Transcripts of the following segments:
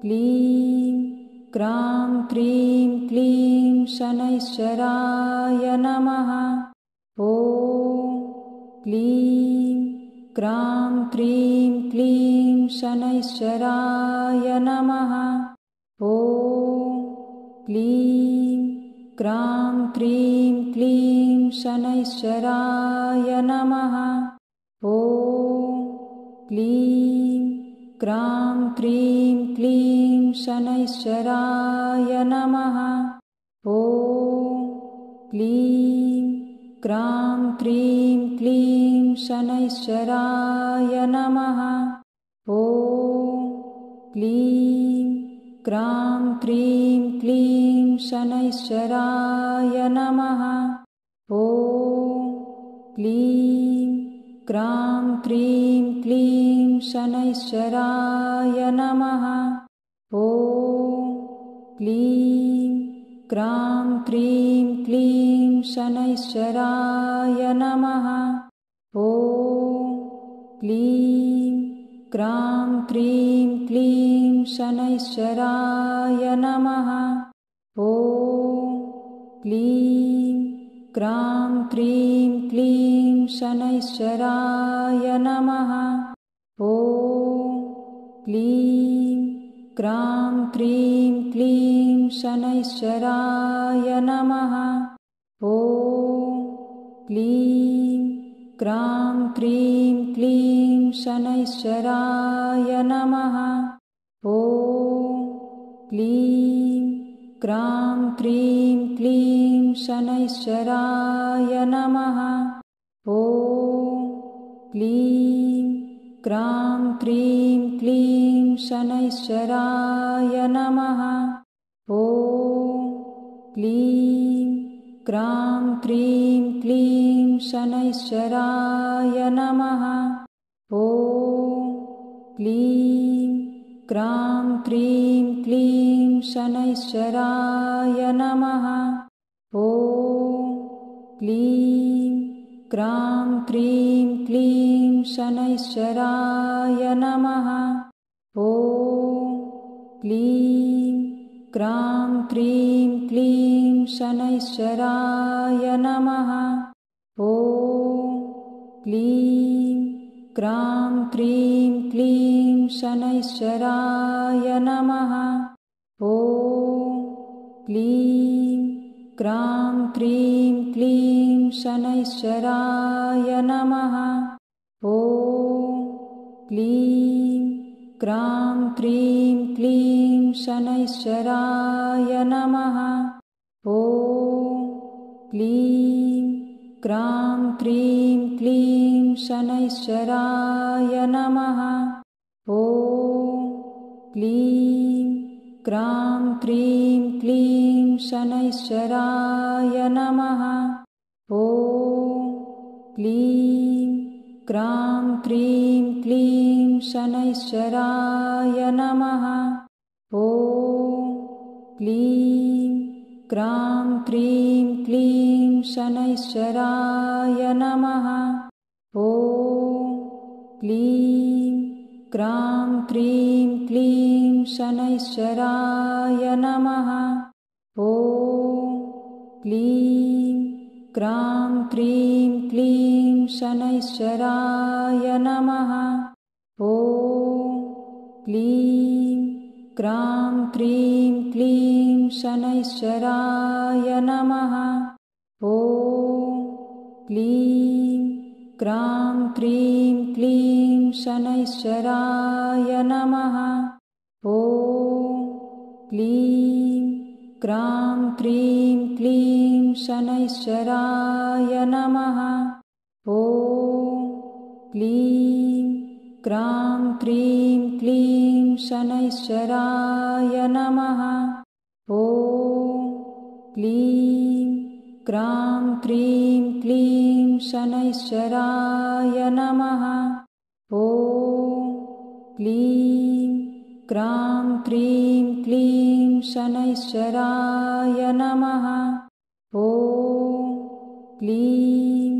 क्लीं क्रां क्रीं क्लीं शनैश्चराय नमः। ॐ क्लीं क्रां क्रीं क्लीं शनैश्चराय नमः। ॐ क्लीं क्रां क्रीं क्लीं शनैश्चराय नमः। ॐ क्लीं क्रां क्रीं क्लीं शनैश्चराय नमः। ॐ क्लीं क्रां क्रीं क्लीं शनैश्चराय नमः। ॐ क्लीं क्रां क्रीं क्लीं शनैश्चराय नमः। ॐ क्लीं क्रां क्रीं क्लीं शनैश्चराय नमः। ॐ क्लीं क्रां क्रीं क्लीं शनैश्चराय नमः। ॐ क्लीं क्रां क्रीं क्लीं शनैश्चराय नमः। ॐ क्लीं क्रां क्रीं क्लीं शनैश्चराय नमः। ॐ क्लीं क्रां क्रीं क्लीं शनैश्चराय नमः। ॐ क्लीं क्रां क्रीं क्लीं शनैश्चराय नमः। ॐ क्लीं क्रां क्रीं क्लीं शनैश्चराय नमः। ॐ क्लीं क्रां क्रीं क्लीं शनैश्चराय नमः। ॐ क्लीं क्रां क्रीं क्लीं शनैश्चराय नमः। ॐ क्लीं क्रां क्रीं क्लीं शनैश्चराय नमः। ॐ क्लीं क्रां क्रीं क्लीं शनैश्चराय नमः। ॐ क्लीं क्रां क्रीं क्लीं शनैश्चराय नमः। ॐ क्लीं क्रां क्रीं क्लीं शनैश्चराय नमः। ॐ क्लीं क्रां क्रीं क्लीं शनैश्चराय नमः। ॐ क्लीं क्रां क्रीं क्लीं शनैश्चराय नमः। ॐ क्लीं क्रां क्रीं क्लीं शनैश्चराय नमः। ॐ क्लीं क्रां क्रीं क्लीं शनैश्चराय नमः। ॐ क्लीं क्रां क्रीं क्लीं शनैश्चराय नमः। ॐ क्लीं क्रां क्रीं क्लीं शनैश्चराय नमः। ॐ क्लीं क्रां क्रीं क्लीं शनैश्चराय नमः। ॐ क्लीं क्रां क्रीं क्लीं शनैश्चराय नमः। ॐ क्लीं क्रां क्रीं क्लीं शनैश्चराय नमः। ॐ क्लीं क्रां क्रीं क्लीं शनैश्चराय नमः। ॐ क्लीं क्रां क्रीं क्लीं शनैश्चराय नमः। ॐ क्लीं क्रां क्रीं क्लीं शनैश्चराय नमः। ॐ क्लीं क्रां क्रीं क्लीं शनैश्चराय नमः। ॐ क्लीं क्रां क्रीं क्लीं शनैश्चराय नमः। ॐ क्लीं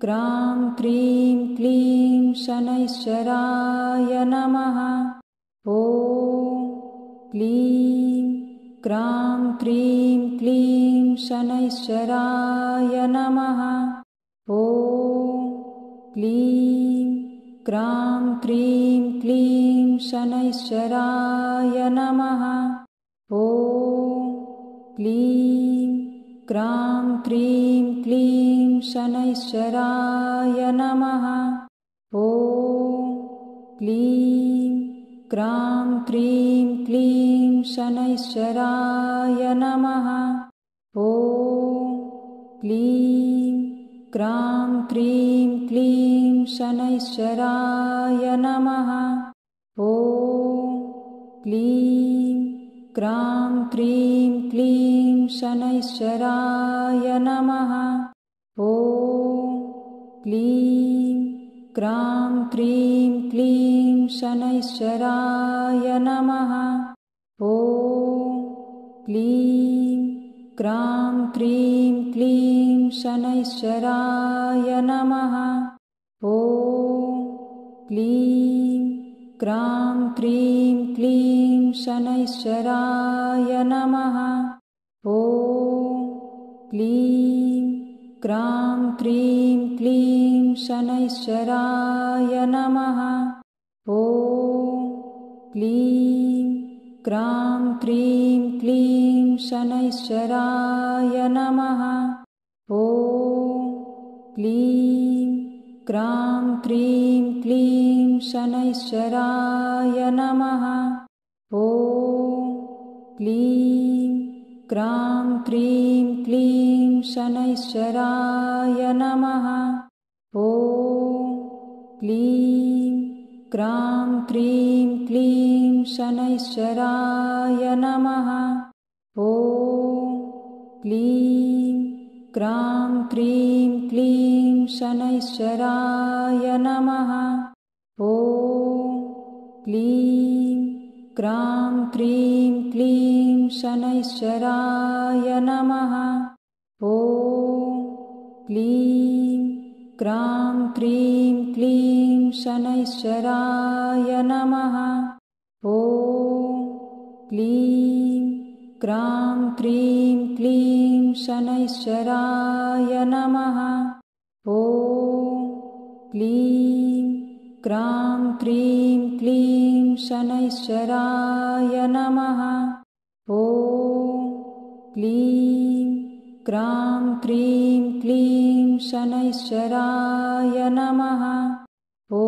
क्रां क्रीं क्लीं शनैश्चराय नमः। ॐ क्लीं क्रां क्रीं क्लीं शनैश्चराय नमः। ॐ क्लीं क्रां क्रीं क्लीं शनैश्चराय नमः। ॐ क्लीं क्रां क्रीं क्लीं शनैश्चराय नमः। ॐ क्लीं क्रां क्रीं क्लीं शनैश्चराय नमः। ॐ क्लीं क्रां क्रीं क्लीं शनैश्चराय नमः। ॐ क्लीं क्रां क्रीं क्लीं शनैश्चराय नमः। ॐ क्लीं क्रां क्रीं क्लीं शनैश्चराय नमः। ॐ क्लीं क्रां क्रीं क्लीं शनैश्चराय नमः। ॐ क्लीं क्रां क्रीं क्लीं शनैश्चराय नमः। ॐ क्लीं क्रां क्रीं क्लीं शनैश्चराय नमः। ॐ क्लीं क्रां क्रीं क्लीं शनैश्चराय नमः। ॐ क्लीं क्रां क्रीं क्लीं शनैश्चराय नमः। ॐ क्लीं क्रां क्रीं क्लीं शनैश्चराय नमः। ॐ क्लीं क्रां क्रीं क्लीं शनैश्चराय नमः। ॐ क्लीं क्रां क्रीं क्लीं शनैश्चराय नमः। ॐ क्लीं क्रां क्रीं क्लीं शनैश्चराय नमः। ॐ क्लीं क्रां क्रीं क्लीं शनैश्चराय नमः। ॐ क्लीं क्रां क्रीं क्लीं शनैश्चराय नमः। ॐ क्लीं क्रां क्रीं क्लीं शनैश्चराय नमः। ॐ क्लीं क्रां क्रीं क्लीं शनैश्चराय नमः। ॐ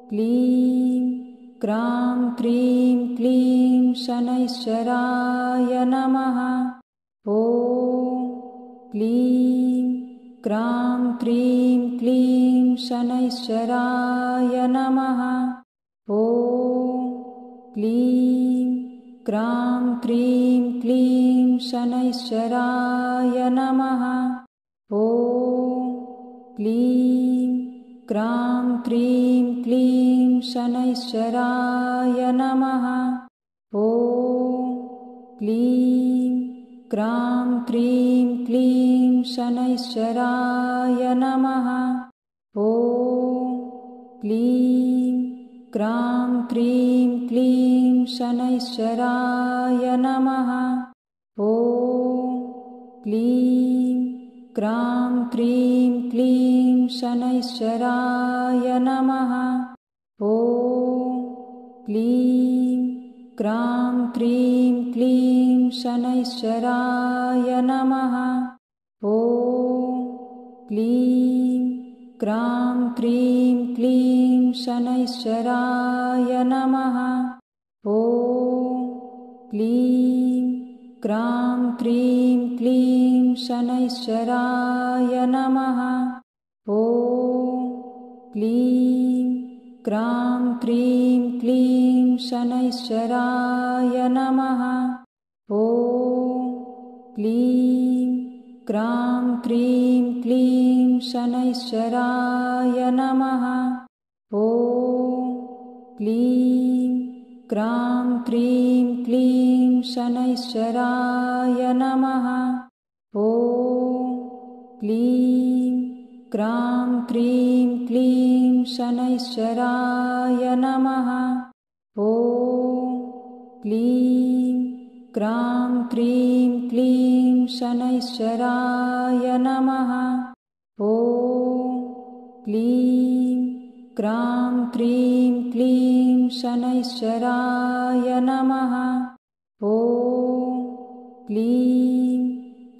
क्लीं क्रां क्रीं क्लीं शनैश्चराय नमः। ॐ क्लीं क्रां क्रीं क्लीं शनैश्चराय नमः। ॐ क्लीं क्रां क्रीं क्लीं शनैश्चराय नमः। ॐ क्लीं क्रां क्रीं क्लीं शनैश्चराय नमः। ॐ क्लीं क्रां क्रीं क्लीं शनैश्चराय नमः। ॐ क्लीं क्रां क्रीं क्लीं शनैश्चराय नमः। ॐ क्लीं क्रां क्रीं क्लीं शनैश्चराय नमः। ॐ क्लीं क्रां क्रीं क्लीं शनैश्चराय नमः। ॐ क्लीं क्रां क्रीं क्लीं शनैश्चराय नमः। ॐ क्लीं क्रां क्रीं क्लीं शनैश्चराय नमः। ॐ क्लीं क्रां क्रीं क्लीं शनैश्चराय नमः। ॐ क्लीं क्रां क्रीं क्लीं शनैश्चराय नमः। ॐ क्लीं क्रां क्रीं क्लीं शनैश्चराय नमः। ॐ क्लीं क्रां क्रीं क्लीं शनैश्चराय नमः। ॐ क्लीं क्रां क्रीं क्लीं शनैश्चराय नमः। ॐ क्लीं क्रां क्रीं क्लीं शनैश्चराय नमः। ॐ क्लीं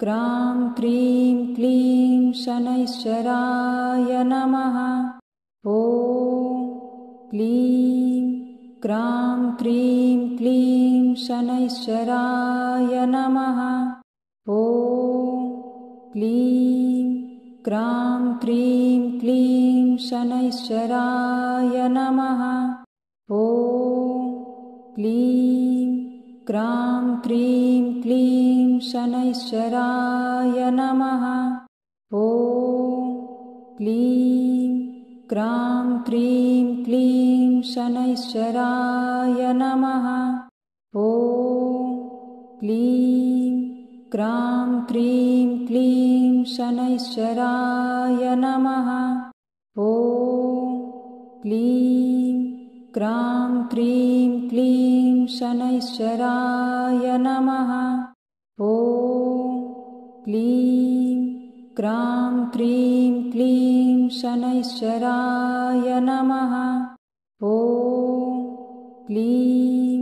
क्रां क्रीं क्लीं शनैश्चराय नमः। ॐ क्लीं क्रां क्रीं क्लीं शनैश्चराय नमः। ॐ क्लीं क्रां क्रीं क्लीं शनैश्चराय नमः। ॐ क्लीं क्रां क्रीं क्लीं शनैश्चराय नमः। ॐ क्लीं क्रां क्रीं क्लीं शनैश्चराय नमः। ॐ क्लीं क्रां क्रीं क्लीं शनैश्चराय नमः। ॐ क्लीं क्रां क्रीं क्लीं शनैश्चराय नमः। ॐ क्लीं क्रां क्रीं क्लीं शनैश्चराय नमः। ॐ क्लीं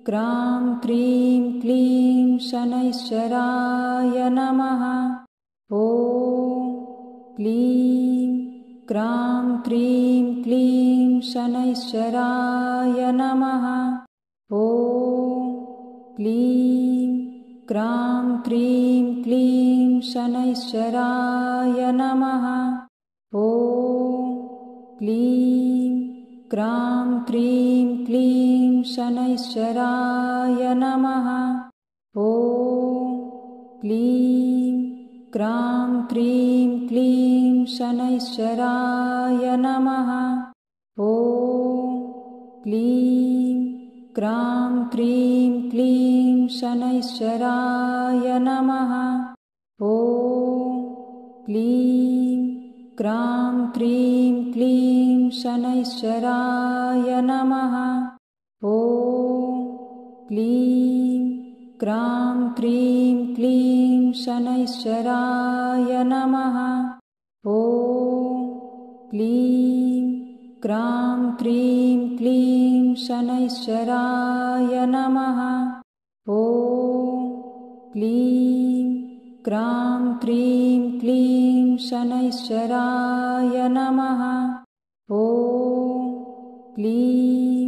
क्रां क्रीं क्लीं शनैश्चराय नमः। ॐ क्लीं क्रां क्रीं क्लीं शनैश्चराय नमः। ॐ क्लीं क्रां क्रीं क्लीं शनैश्चराय नमः। ॐ क्लीं क्रां क्रीं क्लीं शनैश्चराय नमः। ॐ क्लीं क्रां क्रीं क्लीं शनैश्चराय नमः। ॐ क्लीं क्रां क्रीं क्लीं शनैश्चराय नमः। ॐ क्लीं क्रां क्रीं क्लीं शनैश्चराय नमः। ॐ क्लीं क्रां क्रीं क्लीं शनैश्चराय नमः। ॐ क्लीं क्रां क्रीं क्लीं शनैश्चराय नमः। ॐ क्लीं क्रां क्रीं क्लीं शनैश्चराय नमः। ॐ क्लीं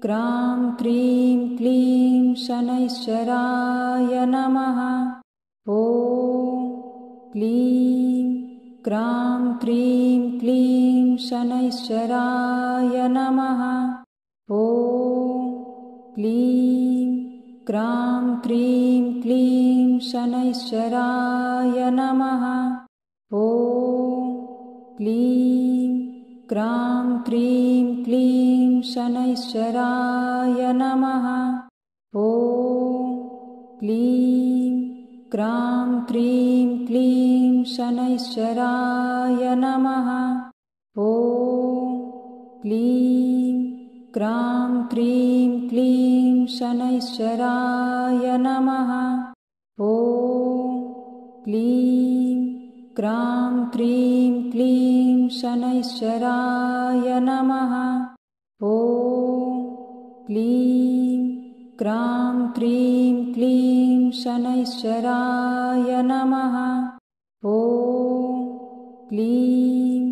क्रां क्रीं क्लीं शनैश्चराय नमः। ॐ क्लीं क्रां क्रीं क्लीं शनैश्चराय नमः। ॐ क्लीं क्रां क्रीं क्लीं शनैश्चराय नमः। ॐ क्लीं क्रां क्रीं क्लीं शनैश्चराय नमः। ॐ क्लीं क्रां क्रीं क्लीं शनैश्चराय नमः। ॐ क्लीं क्रां क्रीं क्लीं शनैश्चराय नमः। ॐ क्लीं क्रां क्रीं क्लीं शनैश्चराय नमः। ॐ क्लीं क्रां क्रीं क्लीं शनैश्चराय नमः। ॐ क्लीं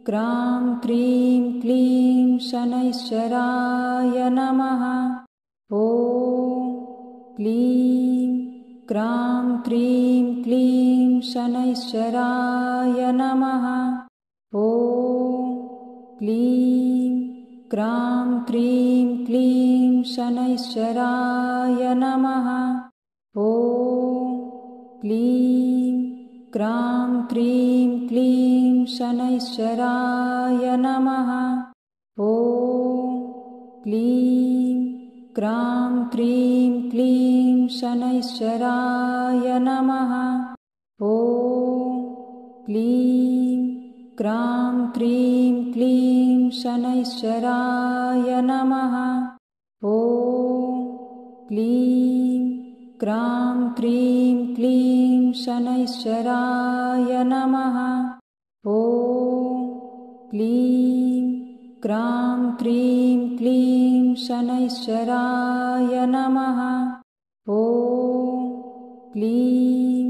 क्रां क्रीं क्लीं शनैश्चराय नमः। ॐ क्लीं क्रां क्रीं क्लीं शनैश्चराय नमः। ॐ क्लीं क्रां क्रीं क्लीं शनैश्चराय नमः। ॐ क्लीं क्रां क्रीं क्लीं शनैश्चराय नमः। ॐ क्लीं क्रां क्रीं क्लीं शनैश्चराय नमः। ॐ क्लीं क्रां क्रीं क्लीं शनैश्चराय नमः। ॐ क्लीं क्रां क्रीं क्लीं शनैश्चराय नमः। ॐ क्लीं क्रां क्रीं क्लीं शनैश्चराय नमः। ॐ क्लीं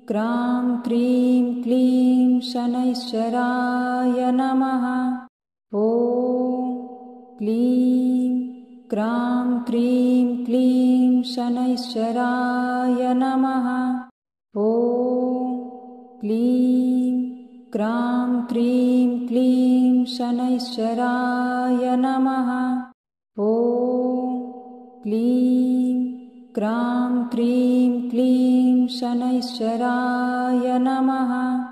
क्रां क्रीं क्लीं शनैश्चराय नमः। ॐ क्लीं क्रां क्रीं क्लीं शनैश्चराय नमः। ॐ क्लीं क्रां क्रीं क्लीं शनैश्चराय नमः। ॐ क्लीं क्रां क्रीं क्लीं शनैश्चराय नमः।